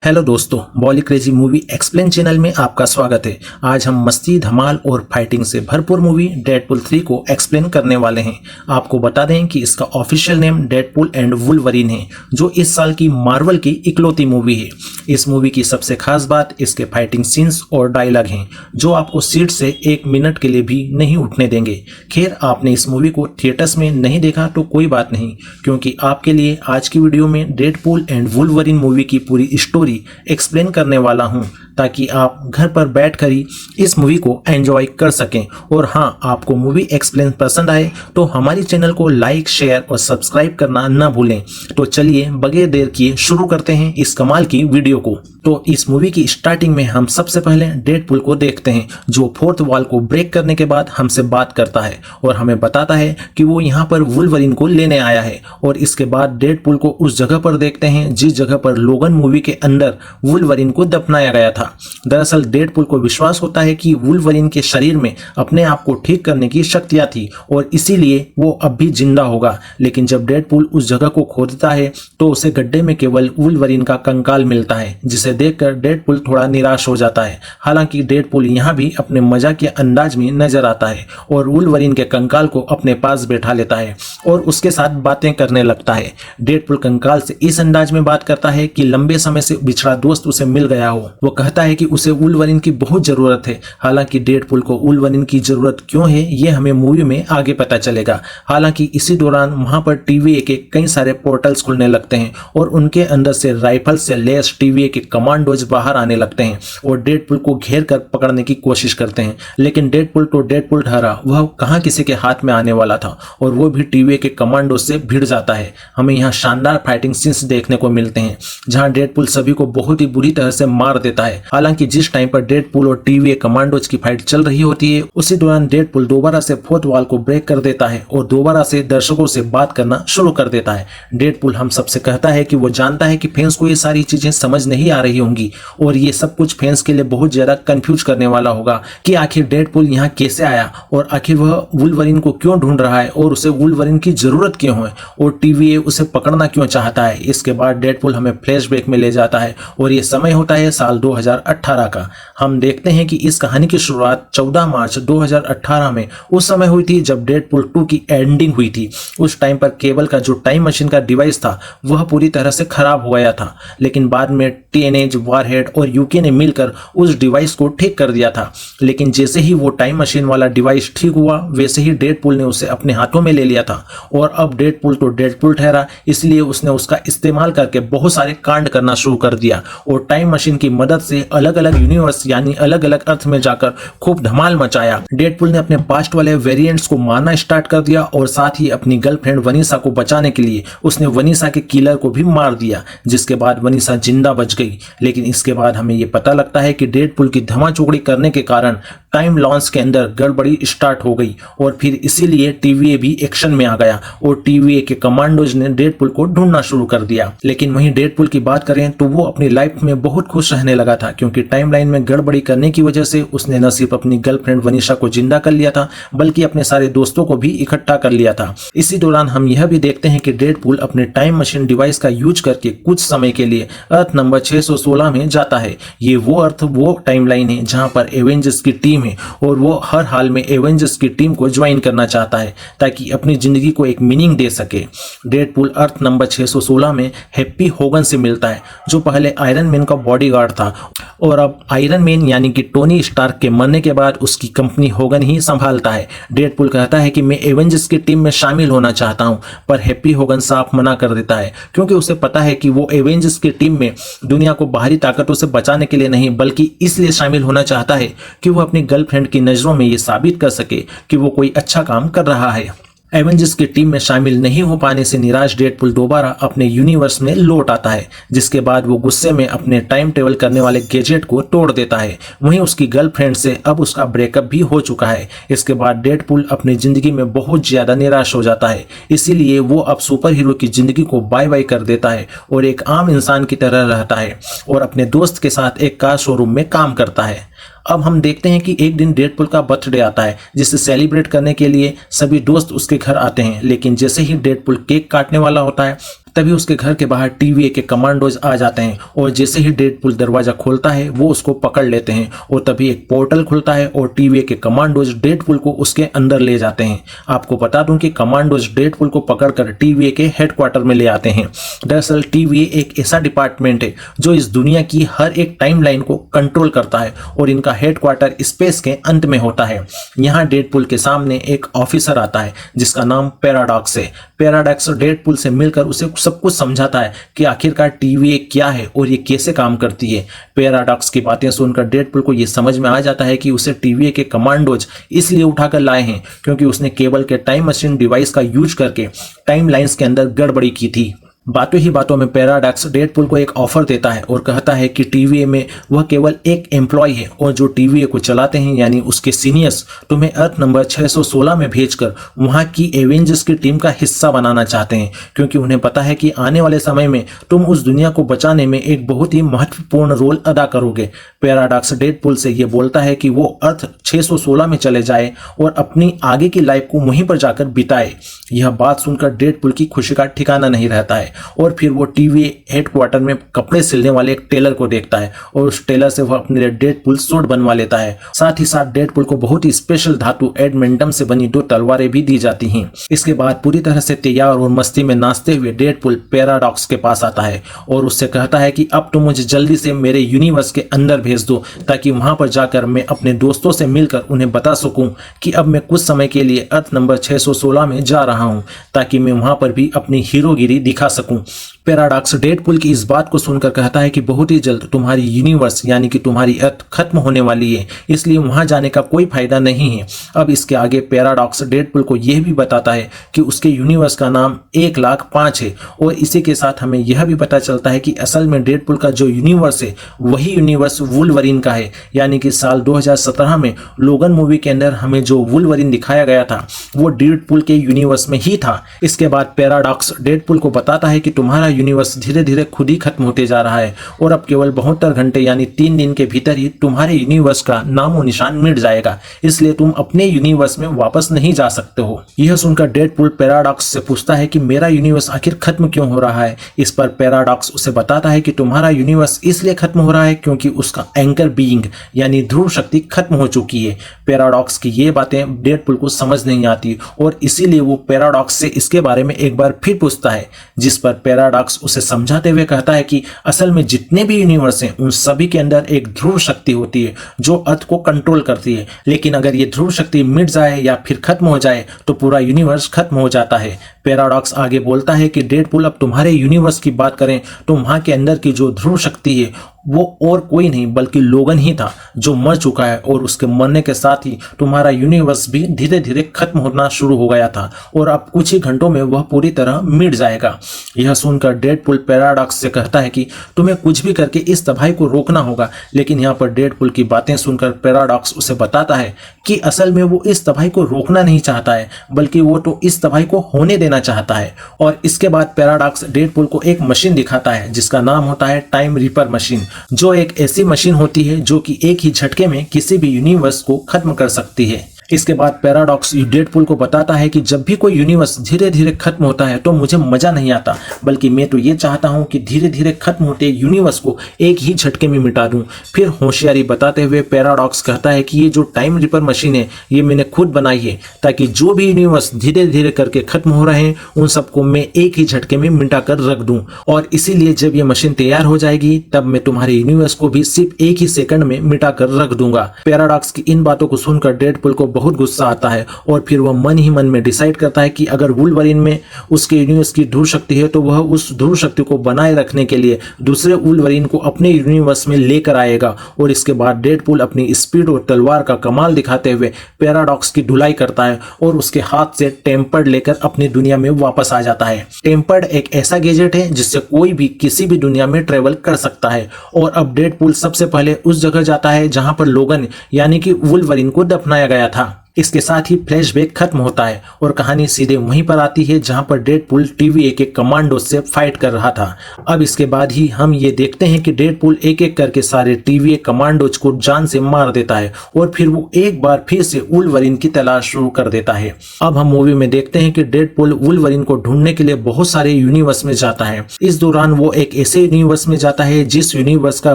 Hello दोस्तों, बॉली crazy movie explain channel में आपका स्वागत है। आज हम मस्ती, धमाल और फाइटिंग से भरपूर मूवी डेडपूल 3 को एक्सप्लेन करने वाले हैं। आपको बता दें कि इसका official name Deadpool and Wolverine है, जो इस साल की मार्वल की इकलौती मूवी है। इस मूवी की सबसे खास बात इसके फाइटिंग सीन्स और डायलॉग हैं, जो आपको सीट से 1 मिनट के लिए भी नहीं उठने देंगे। खैर, आपने इस मूवी को थिएटर्स में नहीं देखा तो कोई बात नहीं, क्योंकि आपके लिए आज की वीडियो में डेडपूल एंड वुल्वरीन मूवी की पूरी स्टोरी एक्सप्लेन करने वाला हूं, ताकि आप घर पर बैठकर ही इस मूवी को एंजॉय कर सकें। और हाँ, आपको मूवी एक्सप्लेन पसंद आए तो हमारी चैनल को लाइक, शेयर और सब्सक्राइब करना ना भूलें। तो चलिए बगैर देर किए शुरू करते हैं इस कमाल की वीडियो को। तो इस मूवी की स्टार्टिंग में हम सबसे पहले डेडपूल को देखते हैं, जो फोर्थ वॉल को ब्रेक करने के बाद हमसे बात करता है और हमें बताता है कि वो यहाँ पर वुल्वरीन को लेने आया है। और इसके बाद डेडपूल को उस जगह पर देखते हैं जिस जगह पर लोगन मूवी के अंदर वुल्वरीन को दफनाया गया था। दरअसल डेडपूल को विश्वास होता है कि वुल्वरीन के शरीर में अपने आप को ठीक करने की शक्तियां थी और इसीलिए वो अब भी जिंदा होगा। लेकिन जब डेडपूल उस जगह को खोदता है तो उसे गड्ढे में केवल वुल्वरीन का कंकाल मिलता है, जिसे देखकर डेडपूल थोड़ा निराश हो जाता है। हालांकि डेडपूल यहाँ भी अपने मजाकिया अंदाज में नजर आता है और वुल्वरीन के कंकाल को अपने पास बैठा लेता है और उसके साथ बातें करने लगता है। डेडपूल कंकाल से इस अंदाज में बात करता है कि लंबे समय से बिछड़ा दोस्त उसे मिल गया हो। वो कहता है कि उसे वुल्वरीन की बहुत जरूरत है। हालांकि डेडपूल को वुल्वरीन की जरूरत क्यों है, ये हमें मूवी में आगे पता चलेगा। हालांकि इसी दौरान वहां पर TVA के कई सारे पोर्टल्स खुलने लगते हैं और उनके अंदर से राइफल से लैस TVA के कमांडोज बाहर आने लगते हैं और डेडपूल को घेर कर पकड़ने की कोशिश करते हैं। लेकिन डेडपूल ठहरा, वह कहां किसी के हाथ में आने वाला था और वो भी TVA के कमांडो से भिड़ जाता है। हमें यहाँ शानदार फाइटिंग सीन्स देखने को मिलते हैं, जहां डेडपूल सभी को बहुत ही बुरी तरह से मार देता है। हालांकि जिस टाइम पर डेडपूल और TVA कमांडोज की फाइट चल रही होती है, उसी दौरान डेडपूल दोबारा से फोर्थ वॉल को ब्रेक कर देता है और दोबारा से दर्शकों से बात करना शुरू कर देता है। डेडपूल हम सबसे कहता है कि वो जानता है कि फैंस को ये सारी चीजें समझ नहीं आ रही होंगी और ये सब कुछ फैंस के लिए बहुत ज्यादा कंफ्यूज करने वाला होगा कि आखिर डेडपूल यहाँ कैसे आया और आखिर वह वुल्वरीन को क्यों ढूंढ रहा है और उसे वुल्वरीन की जरूरत क्यों है और TVA उसे पकड़ना क्यों चाहता है। इसके बाद डेडपूल हमें फ्लैशबैक में ले जाता है और ये समय होता है साल 2018 का। हम देखते हैं कि इस कहानी की शुरुआत 14 मार्च 2018 में उस समय हुई थी जब डेडपूल 2 की एंडिंग हुई थी। उस टाइम पर केबल का जो टाइम मशीन का डिवाइस था वह पूरी तरह से खराब हो गया था, लेकिन बाद में TNA, वॉरहेड और UK ने मिलकर उस डिवाइस को ठीक कर दिया था। लेकिन जैसे ही वो टाइम मशीन वाला डिवाइस ठीक हुआ, वैसे ही डेडपूल ने उसे अपने हाथों में ले लिया था और अब डेडपूल तो डेडपूल ठहरा, इसलिए उसने उसका इस्तेमाल करके बहुत सारे कांड करना शुरू कर दिया और टाइम मशीन की मदद से अलग अलग यूनिवर्स यानी अलग अलग अर्थ में जाकर खूब धमाल मचाया। डेडपूल ने अपने पास्ट वाले वेरिएंट्स को मारना स्टार्ट कर दिया और साथ ही अपनी गर्लफ्रेंड वनीसा को बचाने के लिए उसने वनीसा के किलर को भी मार दिया, जिसके बाद वनीसा जिंदा बच गई। लेकिन इसके बाद हमें यह पता लगता है कि डेडपूल की धमाचौकड़ी करने के कारण टाइम लॉन्च के अंदर गड़बड़ी स्टार्ट हो गई और फिर इसीलिए TVA भी एक्शन में आ गया और TVA के कमांडोज ने डेडपूल को ढूंढना शुरू कर दिया। लेकिन वहीं डेडपूल की बात करें तो वो अपनी लाइफ में बहुत खुश रहने लगा था, क्योंकि टाइमलाइन में गड़बड़ी करने की वजह से उसने न सिर्फ अपनी गर्लफ्रेंड वनीसा को जिंदा कर लिया था, बल्कि अपने सारे दोस्तों को भी इकट्ठा कर लिया था। इसी दौरान हम यह भी देखते हैं कि डेडपूल अपने टाइम मशीन डिवाइस का यूज करके कुछ समय के लिए अर्थ नंबर 616 में जाता है। ये वो टाइमलाइन है जहां पर एवेंजर्स की टीम है और वो हर हाल में एवेंजर्स की टीम को ज्वाइन करना चाहता है ताकि अपनी जिंदगी को एक मीनिंग दे सके। डेडपूल अर्थ नंबर 616 में हैप्पी होगन से मिलता है, जो पहले आयरन मैन का बॉडीगार्ड था और अब आयरन मैन यानी कि टोनी स्टार्क के मरने के बाद उसकी कंपनी होगन ही संभालता है। डेडपूल कहता है कि मैं एवेंजर्स की टीम में शामिल होना चाहता हूं, पर हैप्पी होगन साफ मना कर देता है, क्योंकि उसे पता है कि वो एवेंजर्स की टीम में दुनिया को बाहरी ताकतों से बचाने के लिए नहीं, बल्कि इसलिए शामिल होना चाहता है कि वो अपनी गर्लफ्रेंड की नजरों में ये साबित कर सके कि वो कोई अच्छा काम कर रहा है। एवेंजर्स की टीम में शामिल नहीं हो पाने से निराश डेडपूल दोबारा अपने यूनिवर्स में लौट आता है, जिसके बाद वो गुस्से में अपने टाइम ट्रेवल करने वाले गैजेट को तोड़ देता है। वहीं उसकी गर्लफ्रेंड से अब उसका ब्रेकअप भी हो चुका है। इसके बाद डेडपूल अपनी जिंदगी में बहुत ज्यादा निराश हो जाता है, इसीलिए वो अब सुपर हीरो की जिंदगी को बाय बाय कर देता है और एक आम इंसान की तरह रहता है और अपने दोस्त के साथ एक कार शोरूम में काम करता है। अब हम देखते हैं कि एक दिन डेडपूल का बर्थडे आता है, जिसे सेलिब्रेट करने के लिए सभी दोस्त उसके घर आते हैं। लेकिन जैसे ही डेडपूल केक काटने वाला होता है तभी उसके घर के बाहर TVA के कमांडोज आ जाते हैं और जैसे ही डेडपुल दरवाजा खोलता है वो उसको पकड़ लेते हैं और तभी एक पोर्टल खुलता है और TVA के कमांडोज डेडपुल को उसके अंदर ले जाते हैं। आपको बता दूं कि कमांडोज डेडपुल को पकड़कर TVA के हेडक्वार्टर में ले आते हैं। दरअसल TVA एक ऐसा डिपार्टमेंट है जो इस दुनिया की हर एक टाइमलाइन को कंट्रोल करता है और इनका हेडक्वार्टर स्पेस के अंत में होता है। यहाँ डेडपुल के सामने एक ऑफिसर आता है जिसका नाम पैराडॉक्स है। पैराडॉक्स डेडपुल से मिलकर उसे सब कुछ समझाता है कि आखिरकार TVA क्या है और ये कैसे काम करती है। पैराडॉक्स की बातें सुनकर डेडपुल को ये समझ में आ जाता है कि उसे TVA के कमांडोज इसलिए उठाकर लाए हैं क्योंकि उसने केबल के टाइम मशीन डिवाइस का यूज करके टाइम लाइन्स के अंदर गड़बड़ी की थी। बातों ही बातों में पैराडॉक्स डेडपुल को एक ऑफर देता है और कहता है कि TVA में वह केवल एक एम्प्लॉय है और जो TVA को चलाते हैं यानी उसके सीनियर्स तुम्हें अर्थ नंबर 616 में भेजकर वहां की एवेंजर्स की टीम का हिस्सा बनाना चाहते हैं क्योंकि उन्हें पता है कि आने वाले समय में तुम उस दुनिया को बचाने में एक बहुत ही महत्वपूर्ण रोल अदा करोगे। पैराडॉक्स डेडपुल से यह बोलता है कि वो अर्थ 616 में चले जाए और अपनी आगे की लाइफ को वहीं पर जाकर बिताए। यह बात सुनकर डेडपुल की खुशी का ठिकाना नहीं रहता है और फिर वो TVA हेडक्वार्टर में कपड़े सिलने वाले एक टेलर को देखता है और उस टेलर से वह अपने लिए डेडपुल सूट बनवा लेता है। साथ ही साथ डेडपुल को बहुत ही स्पेशल धातु एडमेंटम से बनी 2 तलवारें भी दी जाती हैं। इसके बाद पूरी तरह से तैयार और मस्ती में नाचते हुए डेडपुल पैराडॉक्स के पास आता है और उससे कहता है कि अब तुम मुझे जल्दी से मेरे यूनिवर्स के अंदर भेज दो ताकि वहां पर जाकर मैं अपने दोस्तों से मिलकर उन्हें बता सकूं कि अब मैं कुछ समय के लिए अर्थ नंबर 616 में जा रहा हूं ताकि मैं वहां पर भी अपनी हीरोगिरी दिखा सकूं। पैराडॉक्स डेडपुल की इस बात को सुनकर कहता है कि बहुत ही जल्द तुम्हारी यूनिवर्स यानी कि तुम्हारी अर्थ खत्म होने वाली है, इसलिए वहां जाने का कोई फायदा नहीं है। अब इसके आगे पैराडॉक्स डेडपुल को यह भी बताता है कि उसके यूनिवर्स का नाम 1,05,000 है और इसी के साथ हमें यह भी पता चलता है कि असल में डेडपुल का जो यूनिवर्स है वही यूनिवर्स वुल्वरीन का है, यानी कि साल 2017 में लोगन मूवी के अंदर हमें जो वुल्वरीन दिखाया गया था वो डेडपुल के यूनिवर्स में ही था। इसके बाद पैराडॉक्स डेडपुल को बताता है कि तुम्हारा यूनिवर्स धीरे धीरे खुद ही खत्म होते जा रहा है और अब केवल 72 घंटे यानी 3 दिन के भीतर ही तुम्हारे यूनिवर्स का नामो निशान मिट जाएगा, इसलिए तुम अपने यूनिवर्स में वापस नहीं जा सकते हो। यह सुनकर डेडपुल पैराडॉक्स से पूछता है कि मेरा यूनिवर्स आखिर खत्म क्यों हो रहा है। इस पर पैराडॉक्स उसे बताता है कि तुम्हारा यूनिवर्स इसलिए खत्म हो रहा है क्योंकि उसका एंकर बीइंग यानी ध्रुव शक्ति खत्म हो चुकी है। पैराडॉक्स की ये बातें डेडपुल को समझ नहीं आती और इसीलिए वो पैराडॉक्स से इसके बारे में एक बार फिर पूछता है, जिस पर पैराडॉक्स उसे समझाते हुए कहता है कि असल में जितने भी यूनिवर्स हैं उन सभी के अंदर एक ध्रुव शक्ति होती है जो अर्थ को कंट्रोल करती है, लेकिन अगर ये ध्रुव शक्ति मिट जाए या फिर खत्म हो जाए तो पूरा यूनिवर्स खत्म हो जाता है। पैराडॉक्स आगे बोलता है कि डेडपुल अब तुम्हारे यूनिवर्स की बात करें तो वहां के अंदर की जो ध्रुव शक्ति है वो और कोई नहीं बल्कि लोगन ही था जो मर चुका है और उसके मरने के साथ ही तुम्हारा यूनिवर्स भी धीरे धीरे खत्म होना शुरू हो गया था और अब कुछ ही घंटों में वह पूरी तरह मिट जाएगा। यह सुनकर डेडपुल पैराडॉक्स से कहता है कि तुम्हें कुछ भी करके इस तबाही को रोकना होगा, लेकिन यहाँ पर डेडपुल की बातें सुनकर पैराडॉक्स उसे बताता है कि असल में वो इस तबाही को रोकना नहीं चाहता है बल्कि वो तो इस तबाही को होने देना चाहता है। और इसके बाद पैराडॉक्स डेडपुल को एक मशीन दिखाता है जिसका नाम होता है टाइम रिपर मशीन, जो एक ऐसी मशीन होती है जो कि एक ही झटके में किसी भी यूनिवर्स को खत्म कर सकती है। इसके बाद पैराडॉक्स डेडपुल को बताता है कि जब भी कोई यूनिवर्स धीरे धीरे खत्म होता है तो मुझे मजा नहीं आता, बल्कि मैं तो ये चाहता हूँ कि धीरे धीरे खत्म होते यूनिवर्स को एक ही झटके में मिटा दूं। फिर होशियारी बताते हुए पैराडॉक्स कहता है कि ये जो टाइम रिपर मशीन है ये मैंने खुद बनाई है ताकि जो भी यूनिवर्स धीरे धीरे करके खत्म हो रहे हैं उन सबको मैं एक ही झटके में मिटा कर रख दूं, और इसीलिए जब ये मशीन तैयार हो जाएगी तब मैं तुम्हारे यूनिवर्स को भी सिर्फ एक ही सेकंड में मिटा कर रख दूंगा। पैराडॉक्स की इन बातों को सुनकर डेडपुल को बहुत गुस्सा आता है और फिर वह मन ही मन में डिसाइड करता है कि अगर वुल्वरीन में उसके यूनिवर्स की ध्रुव शक्ति है तो वह उस ध्रुव शक्ति को बनाए रखने के लिए दूसरे वुल्वरीन को अपने यूनिवर्स में लेकर आएगा। और इसके बाद डेडपुल अपनी स्पीड और तलवार का कमाल दिखाते हुए पैराडॉक्स की धुलाई करता है और उसके हाथ से टेम्पर्ड लेकर अपनी दुनिया में वापस आ जाता है। टेम्पर्ड एक ऐसा गैजेट है जिससे कोई भी किसी भी दुनिया में ट्रेवल कर सकता है। और अब डेडपुल सबसे पहले उस जगह जाता है जहां पर लोगन यानी कि वुल्वरीन को दफनाया गया था। इसके साथ ही फ्लैशबैक खत्म होता है और कहानी सीधे वहीं पर आती है जहां पर डेडपूल TVA के कमांडो से फाइट कर रहा था। अब इसके बाद ही हम ये देखते हैं कि डेडपूल एक एक करके सारे TVA कमांडोज को जान से मार देता है और फिर वो एक बार फिर से वुल्वरिन की तलाश शुरू कर देता है। अब हम मूवी में देखते हैं कि डेडपूल वुल्वरिन को ढूंढने के लिए बहुत सारे यूनिवर्स में जाता है। इस दौरान वो एक ऐसे यूनिवर्स में जाता है जिस यूनिवर्स का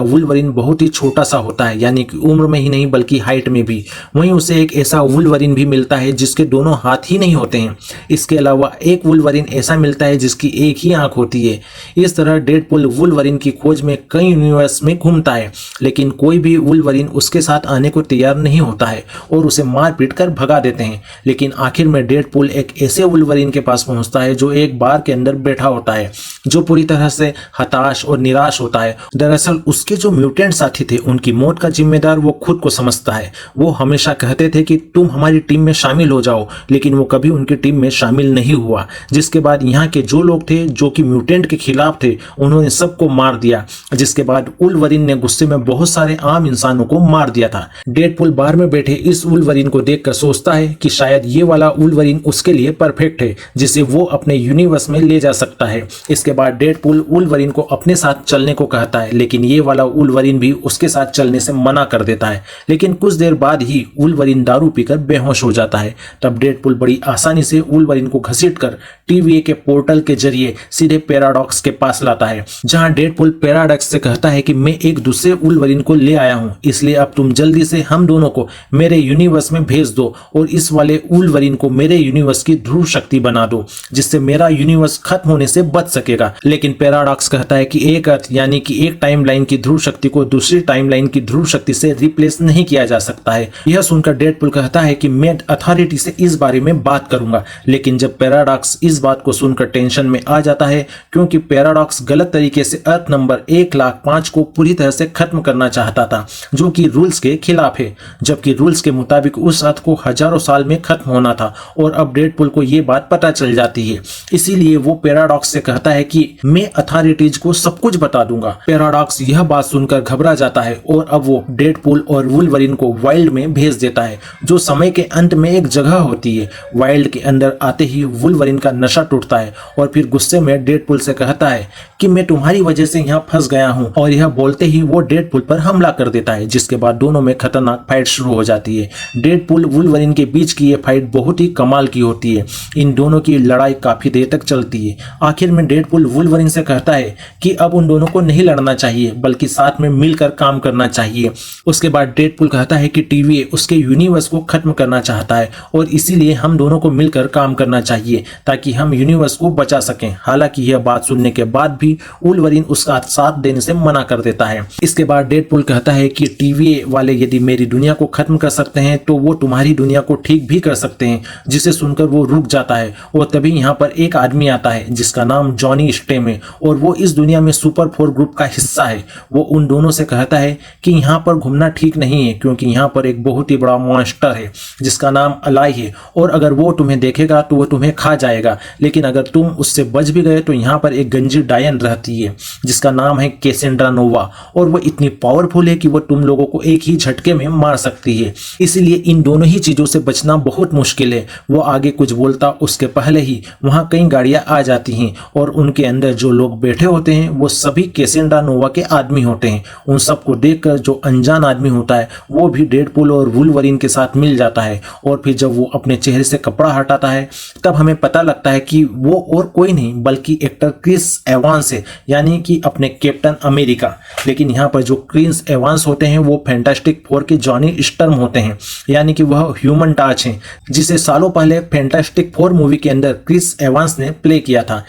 वुल्वरिन बहुत ही छोटा सा होता है, यानी कि उम्र में ही नहीं बल्कि हाइट में भी। वहीं उसे एक ऐसा वुल्वरिन भी मिलता है जिसके दोनों हाथ ही नहीं होते हैं। इसके अलावा एक वुल्वरिन ऐसा मिलता है जिसकी एक ही आंख होती है। इस तरह डेडपूल वुल्वरिन की खोज में कई यूनिवर्स में घूमता है, लेकिन कोई भी वुल्वरिन उसके साथ आने को तैयार नहीं होता है और उसे मार पीट कर भगा देते हैं। लेकिन आखिर में डेडपूल एक ऐसे वुल्वरिन के पास पहुंचता है जो एक बार के अंदर बैठा होता है, जो पूरी तरह से हताश और निराश होता है। दरअसल उसके जो म्यूटेंट साथी थे उनकी मौत का जिम्मेदार वो खुद को समझता है। वो हमेशा कहते थे कि तुम हमारी टीम में शामिल हो जाओ, लेकिन वो कभी उनकी टीम में शामिल नहीं हुआ। जिसके बाद यहाँ के जो लोग थे जो कि म्यूटेंट के खिलाफ थे उन्होंने सबको मार दिया। जिसके बाद वुल्वरिन ने गुस्से में बहुत सारे आम इंसानों को मार दिया था। डेडपूल बार में बैठे इस वुल्वरिन को देखकर सोचता है कि शायद ये वाला वुल्वरिन उसके लिए परफेक्ट है, जिसे वो अपने यूनिवर्स में ले जा सकता है। इसके बाद डेडपूल वुल्वरिन को अपने साथ चलने को कहता है, लेकिन ये वाला वुल्वरिन भी उसके साथ चलने से मना कर देता है। लेकिन कुछ देर बाद ही वुल्वरिन दारू पीकर बेहोश हो जाता है। तब डेडपूल बड़ी आसानी से वुल्वरिन को घसीटकर TVA के पोर्टल के जरिए सीधे पैराडॉक्स के पास लाता है, जहां डेडपूल पैराडॉक्स से कहता है कि मैं एक दूसरे वुल्वरिन को ले आया हूं, इसलिए अब तुम जल्दी से हम दोनों को मेरे यूनिवर्स में भेज दो और इस वाले वुल्वरिन को मेरे यूनिवर्स की ध्रुव शक्ति बना दो, जिससे मेरा यूनिवर्स खत्म होने से बच सकेगा। लेकिन पैराडॉक्स कहता है कि एक अर्थ यानी कि एक टाइमलाइन की ध्रुव शक्ति को दूसरी टाइमलाइन की ध्रुव शक्ति से रिप्लेस नहीं किया जा सकता है। यह सुनकर डेडपूल कहता है कि मैं अथॉरिटी से इस बारे में बात करूंगा। लेकिन जब पैराडॉक्स इस बात को सुनकर टेंशन में आ जाता है, क्योंकि पैराडॉक्स गलत तरीके से अर्थ नंबर 1,05,000 को पूरी तरह से खत्म करना चाहता था, जो कि रूल्स के खिलाफ है, जबकि रूल्स के मुताबिक उस अर्थ को हजारों साल में खत्म होना था। और अब डेडपूल को यह बात पता चल जाती है, इसीलिए वो पैराडॉक्स से कहता है कि मैं अथॉरिटीज को सब कुछ बता दूंगा। पैराडॉक्स यह बात सुनकर घबरा जाता है और अब वो डेडपूल और वुल्वरिन को वाइल्ड में भेज देता है, जो समय के अंत में एक जगह होती है। वाइल्ड के अंदर आते ही वुल्वरिन का नशा टूटता है और फिर गुस्से में डेडपूल से कहता है कि मैं तुम्हारी वजह से यहाँ फंस गया हूँ, और यह बोलते ही वो डेडपूल पर हमला कर देता है, जिसके बाद दोनों में खतरनाक फाइट शुरू हो जाती है। डेडपूल वुल्वरिन के बीच की ये फाइट बहुत ही कमाल की होती है। इन दोनों की लड़ाई काफी देर तक चलती है। आखिर में डेडपूल वुल्वरिन से कहता है कि अब उन दोनों को नहीं लड़ना चाहिए, बल्कि साथ में मिलकर काम करना चाहिए। उसके बाद डेडपूल कहता है कि TVA उसके यूनिवर्स को खत्म करना चाहता है और इसीलिए हम दोनों को मिलकर काम करना चाहिए ताकि हम यूनिवर्स को बचा सकें। हालांकि यह बात सुनने के बाद भी वुल्वरिन उसका साथ देने से मना कर देता है। इसके बाद डेडपूल कहता है कि TVA वाले यदि मेरी दुनिया को खत्म कर सकते हैं तो वो तुम्हारी दुनिया को ठीक भी कर सकते हैं, जिसे सुनकर वो रुक जाता है। और तभी यहाँ पर एक आदमी आता है जिसका नाम जॉनी स्टेम है और वो इस दुनिया में सुपर 4 ग्रुप का हिस्सा है। वो उन दोनों से कहता है कि यहाँ पर घूमना ठीक नहीं है, क्योंकि यहाँ पर एक बहुत ही बड़ा मॉन्स्टर है जिसका नाम अलाई है, और अगर वो तुम्हें देखेगा तो वो तुम्हें खा जाएगा। लेकिन अगर तुम उससे बच भी गए तो यहाँ पर एक गंजी डायन रहती है जिसका नाम है कैसेंड्रा नोवा, और वो इतनी पावरफुल है कि वो तुम लोगों को एक ही झटके में मार सकती है। इसीलिए इन दोनों ही चीजों से बचना बहुत मुश्किल है। वो आगे कुछ बोलता उसके पहले ही वहाँ कई गाड़ियां आ जाती हैं और उनके अंदर जो लोग बैठे होते हैं वो सभी कैसेंड्रा नोवा के आदमी होते हैं। उन सबको देखकर जो अनजान आदमी होता है वो भी डेडपूल और वुल्वरिन के साथ मिल जाता है, और फिर जब वो अपने चेहरे से कपड़ा हटाता है तब हमें पता लगता है कि वो और कोई नहीं बल्कि एक्टर क्रिस एवांस है, यानी कि अपने कैप्टन अमेरिका। लेकिन यहाँ पर जो क्रिस एवांस होते हैं वो फैंटास्टिक 4 के जॉनी स्टर्म होते हैं, यानी कि वह ह्यूमन टॉर्च हैं, जिसे सालों पहले फैंटास्टिक 4 मूवी के अंदर क्रिस एवांस ने प्ले किया था।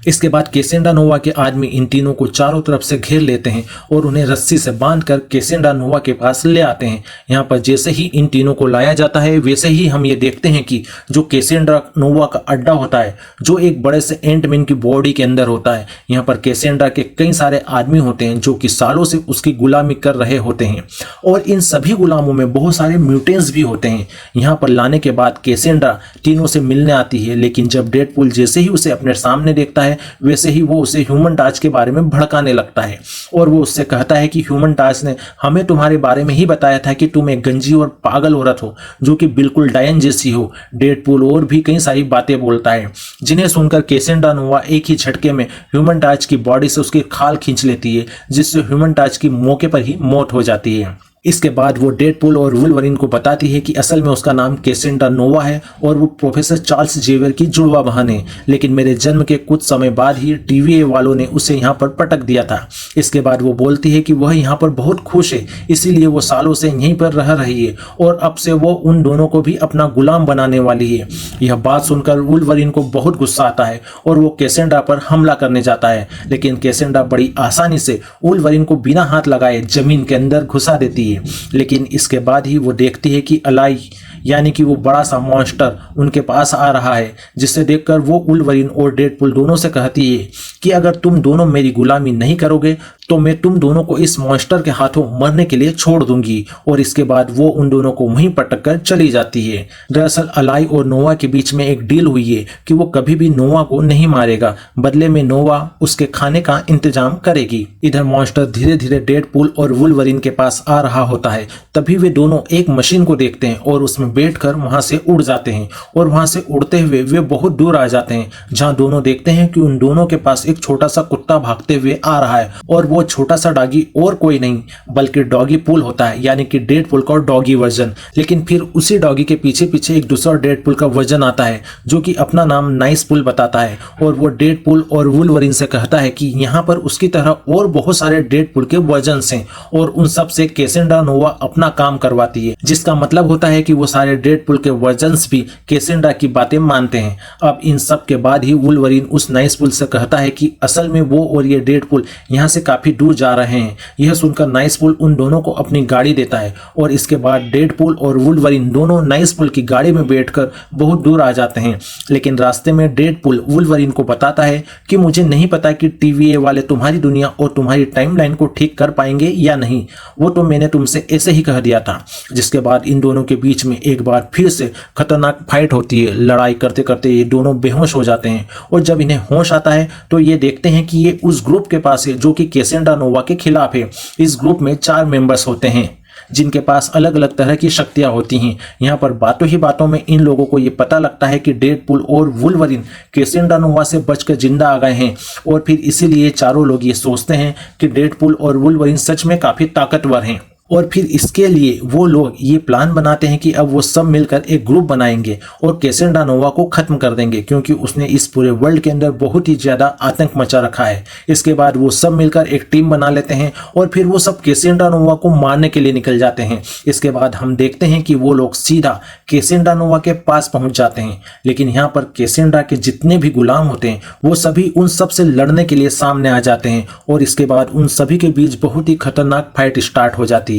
इसके बाद कैसेंड्रा नोवा के आदमी इन तीनों को चारों तरफ से घेर लेते हैं और उन्हें रस्सी से बांधकर कैसेंड्रा नोवा के पास ले आते हैं। यहाँ पर जैसे ही इन तीनों को लाया जाता है वैसे ही हम ये देखते हैं कि जो कैसेंड्रा नोवा का अड्डा होता है, जो एक बड़े से एंटमैन की बॉडी के अंदर होता है, यहाँ पर कैसेंड्रा के कई सारे आदमी होते हैं जो कि सालों से उसकी गुलामी कर रहे होते हैं, और इन सभी गुलामों में बहुत सारे म्यूटेंट्स भी होते हैं। यहाँ पर लाने के बाद कैसेंड्रा तीनों से मिलने आती है, लेकिन जब डेडपूल जैसे ही उसे अपने सामने देखता है है वैसे ही वो उसे ह्यूमन टार्च के बारे में भड़काने लगता है और वो उससे कहता है कि ह्यूमन टार्च ने हमें तुम्हारे बारे में ही बताया था कि तुम एक गंजी और पागल औरत हो जो कि बिल्कुल डायन जैसी हो। डेडपूल और भी कई सारी बातें बोलता है जिन्हें सुनकर कैसेंड्रा नोवा एक ही झटके में ह्यूमन टार्च की बॉडी से उसकी खाल खींच लेती है, जिससे ह्यूमन टार्च की मौके पर ही मौत हो जाती है। इसके बाद वो डेडपूल और वुल्वरीन को बताती है कि असल में उसका नाम कैसेंड्रा नोवा है और वो प्रोफेसर चार्ल्स जेवियर की जुड़वा बहन है, लेकिन मेरे जन्म के कुछ समय बाद ही TVA वालों ने उसे यहाँ पर पटक दिया था। इसके बाद वो बोलती है कि वह यहाँ पर बहुत खुश है, इसीलिए वो सालों से यहीं पर रह रही है और अब से वो उन दोनों को भी अपना गुलाम बनाने वाली है। यह बात सुनकर वुल्वरीन को बहुत गुस्सा आता है और वो कैसेंड्रा पर हमला करने जाता है, लेकिन कैसेंड्रा बड़ी आसानी से वुल्वरीन को बिना हाथ लगाए जमीन के अंदर घुसा देती है। लेकिन इसके बाद ही वो देखती है कि अलाई यानी कि वो बड़ा सा मॉन्स्टर उनके पास आ रहा है, जिसे देखकर वो वुल्वरीन और डेडपूल दोनों से कहती है कि अगर तुम दोनों मेरी गुलामी नहीं करोगे तो मैं तुम दोनों को इस मॉन्स्टर के हाथों मरने के लिए छोड़ दूंगी। और इसके बाद वो उन दोनों को वहीं पटक कर चली जाती है। दरअसल अलाई और नोवा के बीच में एक डील हुई है कि वो कभी भी नोवा को नहीं मारेगा, बदले में नोवा उसके खाने का इंतजाम करेगी। इधर मॉन्स्टर धीरे धीरे डेडपूल और वुल्वरीन के पास आ रहा होता है। तभी वे दोनों एक मशीन को देखते हैं और उसमें बैठकर वहां से उड़ जाते हैं और वहां से उड़ते हुए वे बहुत दूर आ जाते हैं, जहां दोनों देखते हैं कि उन दोनों के पास एक छोटा सा कुत्ता भागते हुए आ रहा है और वो छोटा सा डॉगी और कोई नहीं बल्कि डॉगी पूल होता है, यानी कि डेडपूल का डॉगी वर्जन। लेकिन फिर उसी डॉगी के पीछे पीछे एक दूसरा डेडपूल का वर्जन आता है जो कि अपना नाम नाइस पूल बताता है और वो डेडपूल और वुल्वरीन से कहता है कि यहाँ पर उसकी तरह और बहुत सारे डेडपूल के वर्जन हैं और उन सब से कैसेंड्रा नोवा अपना काम करवाती है, जिसका मतलब होता है कि वो सारे डेडपूल के वर्जन्स भी कैसेंड्रा की बातें मानते हैं। अब इन सब के बाद ही वुल्वरीन उस नाइस पूल से कहता है कि असल में वो और ये डेडपूल यहाँ से काफी दूर जा रहे हैं। यह सुनकर नाइस पूल उन दोनों को अपनी गाड़ी देता है और इसके बाद डेडपूल और वुल्वरीन दोनों नाइस पूल की गाड़ी में बैठकर बहुत दूर आ जाते हैं। लेकिन रास्ते में डेडपूल वुल्वरीन को बताता है कि मुझे नहीं पता कि TVA वाले तुम्हारी दुनिया और तुम्हारी टाइमलाइन को ठीक कर पाएंगे या नहीं, वो तो मैंने तुमसे ऐसे ही कह दिया था। जिसके बाद इन दोनों के बीच में एक बार फिर से खतरनाक फाइट होती है। लड़ाई करते करते ये दोनों बेहोश हो जाते हैं और जब इन्हें होश आता है तो ये देखते हैं कि ये उस ग्रुप के पास है जो कि कैसेंड्रा नोवा के खिलाफ है। इस ग्रुप में 4 मेंबर्स होते हैं जिनके पास अलग अलग तरह की शक्तियां होती हैं। यहाँ पर बातों ही बातों में इन लोगों को ये पता लगता है कि डेडपूल और वुल्वरीन कैसेंड्रा नोवा से बचकर जिंदा आ गए हैं और फिर इसीलिए चारों लोग ये सोचते हैं कि डेडपूल और वुल्वरीन सच में काफी ताकतवर हैं। और फिर इसके लिए वो लोग ये प्लान बनाते हैं कि अब वो सब मिलकर एक ग्रुप बनाएंगे और कैसेंड्रा नोवा को खत्म कर देंगे, क्योंकि उसने इस पूरे वर्ल्ड के अंदर बहुत ही ज्यादा आतंक मचा रखा है। इसके बाद वो सब मिलकर एक टीम बना लेते हैं और फिर वो सब कैसेंड्रा नोवा को मारने के लिए निकल जाते हैं। इसके बाद हम देखते हैं कि वो लोग सीधा कैसेंड्रा नोवा के पास पहुंच जाते हैं, लेकिन यहाँ पर कैसेंड्रा के जितने भी गुलाम होते हैं वो सभी उन सब से लड़ने के लिए सामने आ जाते हैं और इसके बाद उन सभी के बीच बहुत ही खतरनाक फाइट स्टार्ट हो जाती है।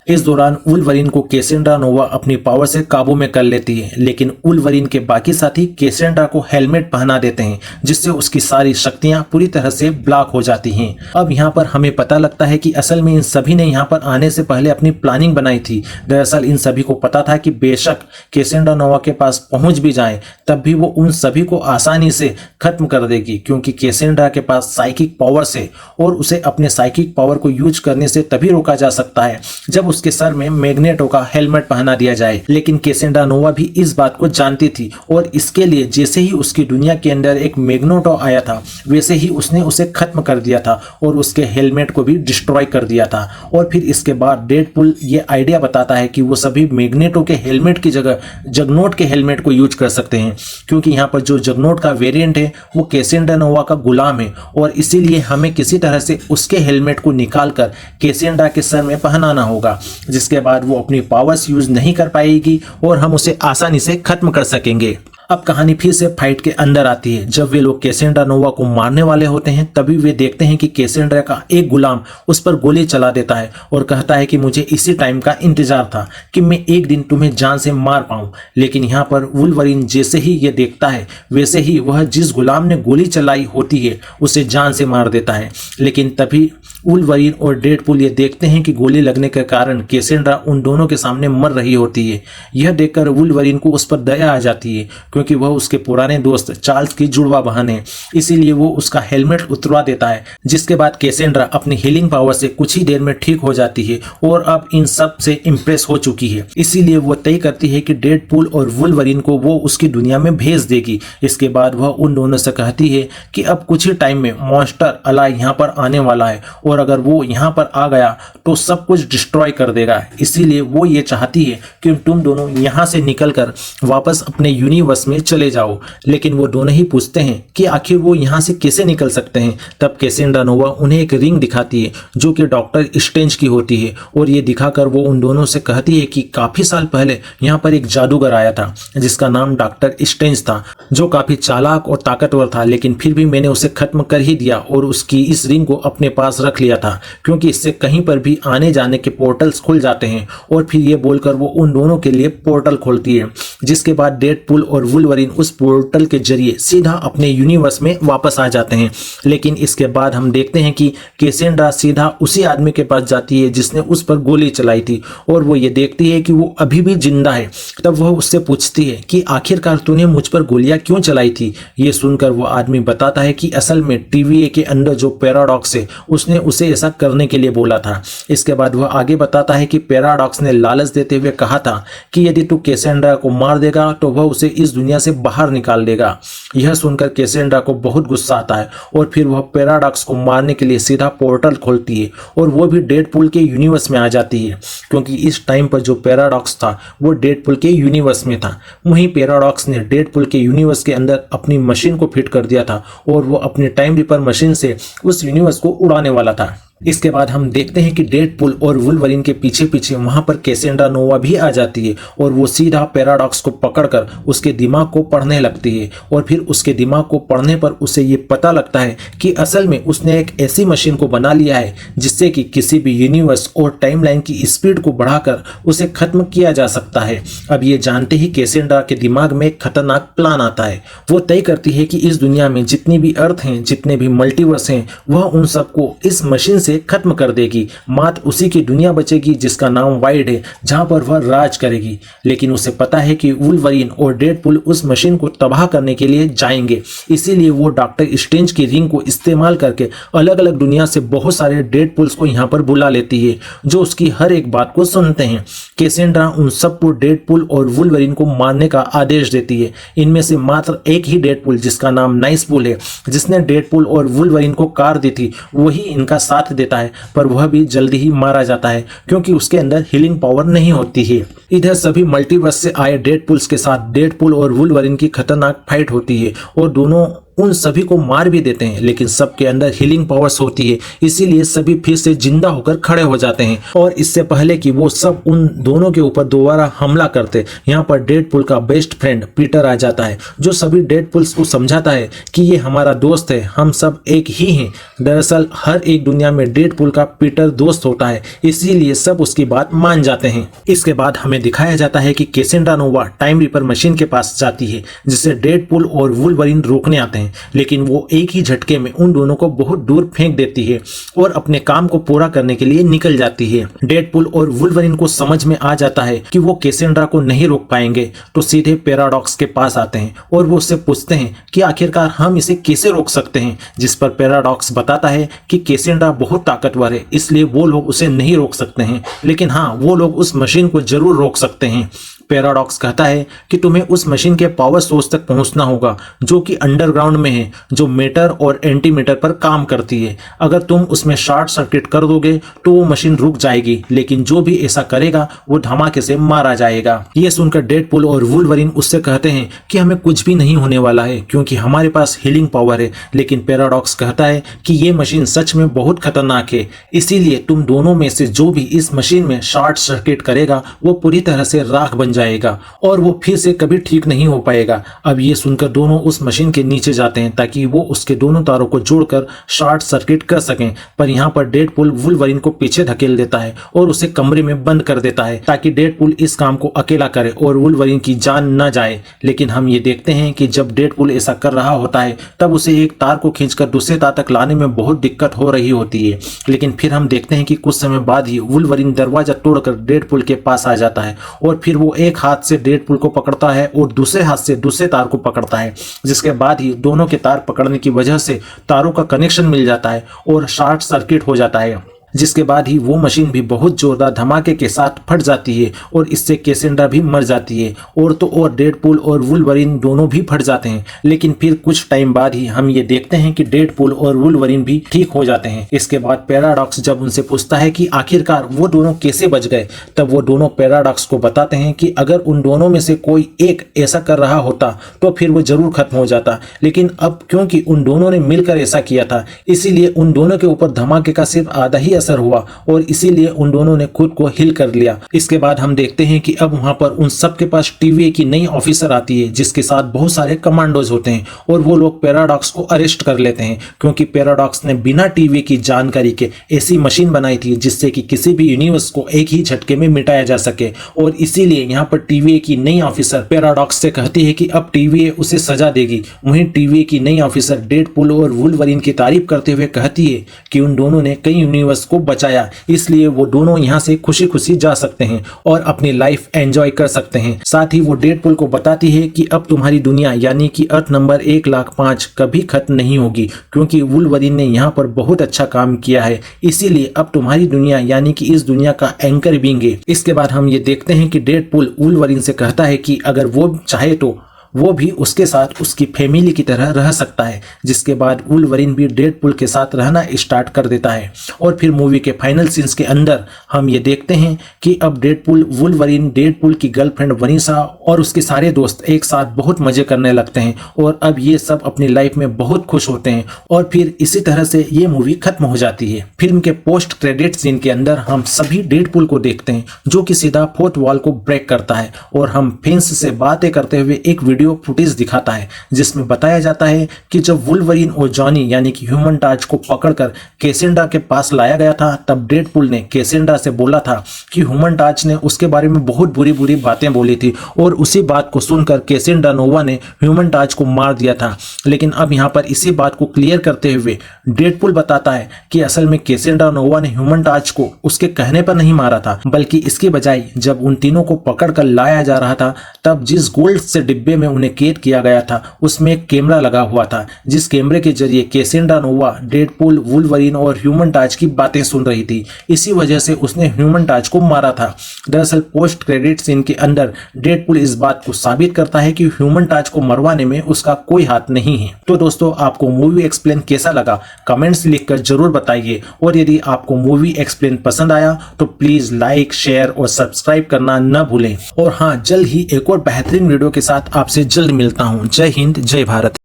इस दौरान वुल्वरीन को कैसेंड्रा नोवा अपनी पावर से काबू में कर लेती है, लेकिन वुल्वरीन के बाकी साथी कैसेंड्रा को हेलमेट पहना देते हैं, जिससे उसकी सारी शक्तियां पूरी तरह से ब्लॉक हो जाती हैं। अब यहाँ पर हमें पता लगता है कि असल में इन सभी ने यहाँ पर आने से पहले अपनी प्लानिंग बनाई थी। दरअसल इन सभी को पता था कि बेशक कैसेंड्रा नोवा के पास पहुंच भी जाए तब भी वो उन सभी को आसानी से खत्म कर देगी, क्योंकि कैसेंड्रा के पास साइकिक पावर्स है और उसे अपने साइकिक पावर को यूज करने से तभी रोका जा सकता है जब उसके सर में मैग्नेटो का हेलमेट पहना दिया जाए। लेकिन कैसेंड्रा नोवा भी इस बात को जानती थी और इसके लिए जैसे ही उसकी दुनिया के अंदर एक मैग्नेटो आया था वैसे ही उसने उसे खत्म कर दिया था और उसके हेलमेट को भी डिस्ट्रॉय कर दिया था। और फिर इसके बाद डेडपूल ये आइडिया बताता है कि वो सभी मैग्नेटो के हेलमेट की जगह जगनोट के हेलमेट को यूज कर सकते हैं, क्योंकि यहाँ पर जो जगनोट का वेरिएंट है वो कैसेंड्रा नोवा का गुलाम है और इसीलिए हमें किसी तरह से उसके हेलमेट को निकाल कर कैसेंड्रा के सर में पहनाना होगा, जिसके बाद वो अपनी पावर्स यूज नहीं कर पाएगी और हम उसे आसानी से खत्म कर सकेंगे। अब कहानी फिर से फाइट के अंदर आती है। जब वे लोग कैसेंड्रा नोवा को मारने वाले होते हैं तभी वे देखते हैं कि कैसेंड्रा का एक गुलाम उस पर गोली चला देता है और कहता है कि मुझे इसी टाइम का इंतजार था कि मैं एक दिन तुम्हें जान से मार पाऊं। लेकिन यहाँ पर वुल्वरीन जैसे ही ये देखता है वैसे ही वह जिस गुलाम ने गोली चलाई होती है उसे जान से मार देता है। लेकिन तभी वुल्वरीन और डेडपूल ये देखते हैं कि गोली लगने के कारण कैसेंड्रा उन दोनों के सामने मर रही होती है। यह देखकर वुल्वरीन को उस पर दया आ जाती है, क्योंकि वह उसके पुराने दोस्त चार्ल्स की जुड़वा बहन है। इसीलिए वो उसका हेलमेट उतरवा देता है, जिसके बाद कैसेंड्रा अपनी हीलिंग पावर से कुछ ही देर में ठीक हो जाती है और अब इन सब से इम्प्रेस हो चुकी है। इसीलिए वो तय करती है कि डेडपूल और वुल्वरीन को वो उसकी दुनिया में भेज देगी। इसके बाद वह उन दोनों से कहती है कि अब कुछ ही टाइम में मॉन्स्टर अलाय यहाँ पर आने वाला है और अगर वो यहाँ पर आ गया तो सब कुछ डिस्ट्रॉय कर देगा। इसीलिए वो ये चाहती है कि तुम दोनों यहाँ से निकलकर वापस अपने यूनिवर्स में चले जाओ। लेकिन वो दोनों ही पूछते हैं कि आखिर वो यहाँ से कैसे निकल सकते हैं। तब कैसेंड्रा नोवा उन्हें एक रिंग दिखाती है जो कि डॉक्टर स्ट्रेंज की होती है और ये दिखाकर वो उन दोनों से कहती है कि काफी साल पहले यहाँ पर एक जादूगर आया था जिसका नाम डॉक्टर स्ट्रेंज था, जो काफी चालाक और ताकतवर था, लेकिन फिर भी मैंने उसे खत्म कर ही दिया और उसकी इस रिंग को अपने पास रख लिया था, क्योंकि इससे कहीं पर भी आने जाने के पोर्टल्स खुल जाते हैं। और फिर ये बोलकर वो उन दोनों के लिए पोर्टल खोलती है, जिसके बाद डेडपूल और वुल्वरीन उस पोर्टल के जरिए सीधा अपने यूनिवर्स में वापस आ जाते हैं। लेकिन इसके बाद हम देखते हैं कि कैसेंड्रा सीधा उसी आदमी के पास जाती है जिसने उस पर गोली चलाई थी और वो ये देखती है कि वो अभी भी जिंदा है। तब वह उससे पूछती है कि आखिरकार तूने मुझ पर गोलियां क्यों चलाई थी। ये सुनकर वो आदमी बताता है कि असल में TVA के अंदर जो पैराडॉक्स है उसने उसे ऐसा करने के लिए बोला था। इसके बाद वह आगे बताता है कि पैराडॉक्स ने लालच देते हुए कहा था कि यदि तू कैसेंड्रा को मार देगा तो वह उसे इस दुनिया से बाहर निकाल देगा। यह सुनकर कैसेंड्रा को बहुत गुस्सा आता है और फिर वह पैराडॉक्स को मारने के लिए सीधा पोर्टल खोलती है और वो भी डेडपूल के यूनिवर्स में आ जाती है, क्योंकि इस टाइम पर जो पैराडॉक्स था वो डेडपूल के यूनिवर्स में था। वहीं पैराडॉक्स ने डेडपूल के यूनिवर्स के अंदर अपनी मशीन को फिट कर दिया था और वो अपनी टाइम रिपर मशीन से उस यूनिवर्स को उड़ाने वाला था। इसके बाद हम देखते हैं कि डेडपूल और वुल्वरीन के पीछे पीछे वहां पर कैसेंड्रा नोवा भी आ जाती है और वो सीधा पैराडॉक्स को पकड़कर उसके दिमाग को पढ़ने लगती है और फिर उसके दिमाग को पढ़ने पर उसे ये पता लगता है कि असल में उसने एक ऐसी मशीन को बना लिया है जिससे कि किसी भी यूनिवर्स और टाइमलाइन की स्पीड को बढ़ाकर उसे खत्म किया जा सकता है। अब ये जानते ही कैसेंड्रा के दिमाग में एक खतरनाक प्लान आता है। वो तय करती है कि इस दुनिया में जितनी भी अर्थ हैं, जितने भी मल्टीवर्स हैं, वह उन सबको इस मशीन से खत्म कर देगी। मात्र उसी की दुनिया बचेगी जिसका नाम वाइड है, जहां पर वह राज करेगी। लेकिन उसे पता है कि वुल्वरीन और डेडपूल उस मशीन को तबाह करने के लिए जाएंगे। इसीलिए वो डॉक्टर स्ट्रेंज की रिंग को इस्तेमाल करके अलग अलग दुनिया से बहुत सारे डेडपूल्स को यहाँ पर बुला लेती है, जो उसकी हर एक बात को सुनते हैं। कैसेंड्रा उन सबको डेडपूल और वुल्वरीन को मारने का आदेश देती है। इनमें से मात्र एक ही डेडपूल, जिसका नाम नाइसपूल है, जिसने डेडपूल और वुल्वरीन को कार दी थी, वही इनका साथ देता है, पर वह भी जल्दी ही मारा जाता है क्योंकि उसके अंदर हीलिंग पावर नहीं होती है। इधर सभी मल्टीवर्स से आए डेडपूल्स के साथ डेडपूल और वुल्वरीन की खतरनाक फाइट होती है और दोनों उन सभी को मार भी देते हैं, लेकिन सबके अंदर हीलिंग पावर्स होती है, इसीलिए सभी फिर से जिंदा होकर खड़े हो जाते हैं। और इससे पहले कि वो सब उन दोनों के ऊपर दोबारा हमला करते, यहाँ पर डेडपूल का बेस्ट फ्रेंड पीटर आ जाता है, जो सभी डेडपूल्स को समझाता है कि ये हमारा दोस्त है, हम सब एक ही हैं। दरअसल हर एक दुनिया में डेडपूल का पीटर दोस्त होता है, इसीलिए सब उसकी बात मान जाते हैं। इसके बाद हमें दिखाया जाता है कि कैसेंड्रा नोवा टाइम रिपर मशीन के पास जाती है, जिसे डेडपूल और वुल्वरीन रोकने आते हैं, लेकिन वो एक ही झटके में उन दोनों को बहुत दूर फेंक देती है और अपने काम को पूरा करने के लिए निकल जाती है। डेडपूल और वुल्वरीन को समझ में आ जाता है कि वो कैसेंड्रा को नहीं रोक पाएंगे, तो सीधे पैराडॉक्स के पास आते हैं और वो उससे पूछते हैं कि आखिरकार हम इसे कैसे रोक सकते हैं। जिस पर पैराडॉक्स बताता है कि कैसेंड्रा बहुत ताकतवर है, इसलिए वो लोग उसे नहीं रोक सकते हैं, लेकिन हाँ, वो लोग उस मशीन को जरूर रोक सकते हैं। पैराडॉक्स कहता है कि तुम्हें उस मशीन के पावर सोर्स तक पहुंचना होगा, जो कि अंडरग्राउंड में है, जो मीटर और एंटीमीटर पर काम करती है। अगर तुम उसमें शॉर्ट सर्किट कर दोगे तो वो मशीन रुक जाएगी, लेकिन जो भी ऐसा करेगा वो धमाके से मारा जाएगा। ये सुनकर डेडपूल और वुल्वरीन उससे कहते हैं कि हमें कुछ भी नहीं होने वाला है, क्योंकि हमारे पास हीलिंग पावर है। लेकिन पैराडॉक्स कहता है कि ये मशीन सच में बहुत खतरनाक है, इसीलिए तुम दोनों में से जो भी इस मशीन में शॉर्ट सर्किट करेगा वो पूरी तरह से राख बन जाएगा और वो फिर से कभी ठीक नहीं हो पाएगा। अब ये सुनकर दोनों उस मशीन के नीचे जाते हैं ताकि वो उसके दोनों तारों को जोड़कर शॉर्ट सर्किट कर सकें, पर यहाँ पर डेडपूल वुल्वरीन को पीछे धकेल देता है और उसे कमरे में बंद कर देता है ताकि डेडपूल इस काम को अकेला करे और वुल्वरीन की जान न जाए। लेकिन हम ये देखते हैं कि जब डेडपूल ऐसा कर रहा होता है तब उसे एक तार को खींचकर दूसरे तार तक लाने में बहुत दिक्कत हो रही होती है। लेकिन फिर हम देखते हैं कि कुछ समय बाद ही वुल्वरीन दरवाजा तोड़कर डेडपूल के पास आ जाता है और फिर वो एक हाथ से डेडपूल को पकड़ता है और दूसरे हाथ से दूसरे तार को पकड़ता है, जिसके बाद ही दोनों के तार पकड़ने की वजह से तारों का कनेक्शन मिल जाता है और शॉर्ट सर्किट हो जाता है, जिसके बाद ही वो मशीन भी बहुत जोरदार धमाके के साथ फट जाती है और इससे कैसेंड्रा भी मर जाती है और तो और डेडपूल और वुल्वरीन दोनों भी फट जाते हैं। लेकिन फिर कुछ टाइम बाद ही हम ये देखते हैं कि डेडपूल और वुल्वरीन भी ठीक हो जाते हैं। इसके बाद पैराडॉक्स जब उनसे पूछता है कि आखिरकार वो दोनों कैसे बच गए, तब वो दोनों पैराडॉक्स को बताते हैं कि अगर उन दोनों में से कोई एक ऐसा कर रहा होता तो फिर वो जरूर खत्म हो जाता, लेकिन अब क्योंकि उन दोनों ने मिलकर ऐसा किया था इसीलिए उन दोनों के ऊपर धमाके का सिर्फ आधा ही असर हुआ और इसीलिए उन दोनों ने खुद को हिल कर लिया। इसके बाद हम देखते हैं कि अब वहां पर उन सब के पास टीवीए की नई ऑफिसर आती है जिसके साथ बहुत सारे कमांडोज होते हैं और वो लोग पैराडॉक्स को अरेस्ट कर लेते हैं क्योंकि पैराडॉक्स ने बिना टीवीए की जानकारी के ऐसी मशीन बनाई थी जिससे कि किसी भी यूनिवर्स को एक ही झटके में मिटाया जा सके। और इसीलिए यहाँ पर टीवीए की नई ऑफिसर पैराडॉक्स से कहती है कि अब टीवीए उसे सजा देगी। वहीं टीवीए की नई ऑफिसर डेडपूल और वुल्वरीन की तारीफ करते हुए कहती है कि उन दोनों ने कई यूनिवर्स को बचाया, इसलिए वो दोनों यहाँ से खुशी खुशी जा सकते हैं और अपनी लाइफ एंजॉय कर सकते हैं। साथ ही वो डेडपूल को बताती है कि अब तुम्हारी दुनिया यानी कि अर्थ नंबर 1,05,000 कभी खत्म नहीं होगी क्योंकि वुल्वरीन ने यहाँ पर बहुत अच्छा काम किया है, इसीलिए अब तुम्हारी दुनिया यानी कि इस दुनिया का एंकर बींगे। इसके बाद हम ये देखते हैं कि डेडपूल वुल्वरीन से कहता है कि अगर वो चाहे तो वो भी उसके साथ उसकी फैमिली की तरह रह सकता है, जिसके बाद वुल्वरीन भी डेडपूल के साथ रहना स्टार्ट कर देता है। और फिर मूवी के फाइनल सीन्स के अंदर हम ये देखते हैं कि अब डेडपूल वुल्वरीन डेडपूल की गर्लफ्रेंड वनीसा और उसके सारे दोस्त एक साथ बहुत मजे करने लगते हैं और अब ये सब अपनी लाइफ में बहुत खुश होते हैं और फिर इसी तरह से ये मूवी खत्म हो जाती है। फिल्म के पोस्ट क्रेडिट सीन के अंदर हम सभी डेडपूल को देखते हैं जो कि सीधा फोर्थ वॉल को ब्रेक करता है और हम फैंस से बातें करते हुए एक वीडियो फुटेज दिखाता है जिसमें बताया जाता है कि जब वुल्वरीन और जॉनी यानी कि ह्यूमन टार्च को पकड़कर कैसेंड्रा के पास लाया गया था तब डेडपूल ने कैसेंड्रा से बोला था कि ह्यूमन टार्च ने उसके बारे में बहुत बुरी बुरी बातें बोली थी और उसी बात को सुनकर कैसेंड्रा नोवा ने ह्यूमन टार्च को मार दिया था। लेकिन अब यहाँ पर इसी बात को क्लियर करते हुए डेडपूल बताता है कि असल में कैसेंड्रा नोवा ने ह्यूमन टार्च को उसके कहने पर नहीं मारा था, बल्कि इसकी बजाय जब उन तीनों को पकड़कर लाया जा रहा था तब जिस गोल्ड से डिब्बे में उन्हें कैद किया गया था उसमें एक कैमरा लगा हुआ था, जिस कैमरे के जरिए कैसेंड्रा नोवा डेडपूल वुल्वरीन और ह्यूमन टार्च की बातें सुन रही थी। इसी वजह से उसने ह्यूमन टार्च को मारा था। दरअसल पोस्ट क्रेडिट सीन के अंदर डेडपूल इस बात को साबित करता है कि ह्यूमन टार्च को मरवाने में उसका कोई हाथ नहीं है। तो दोस्तों, आपको मूवी एक्सप्लेन कैसा लगा कमेंट्स लिखकर जरूर बताइए और यदि आपको मूवी एक्सप्लेन पसंद आया तो प्लीज लाइक शेयर और सब्सक्राइब करना न भूलें। और हाँ, जल्द ही एक और बेहतरीन वीडियो के साथ आपसे जल्द मिलता हूँ। जय हिंद, जय भारत।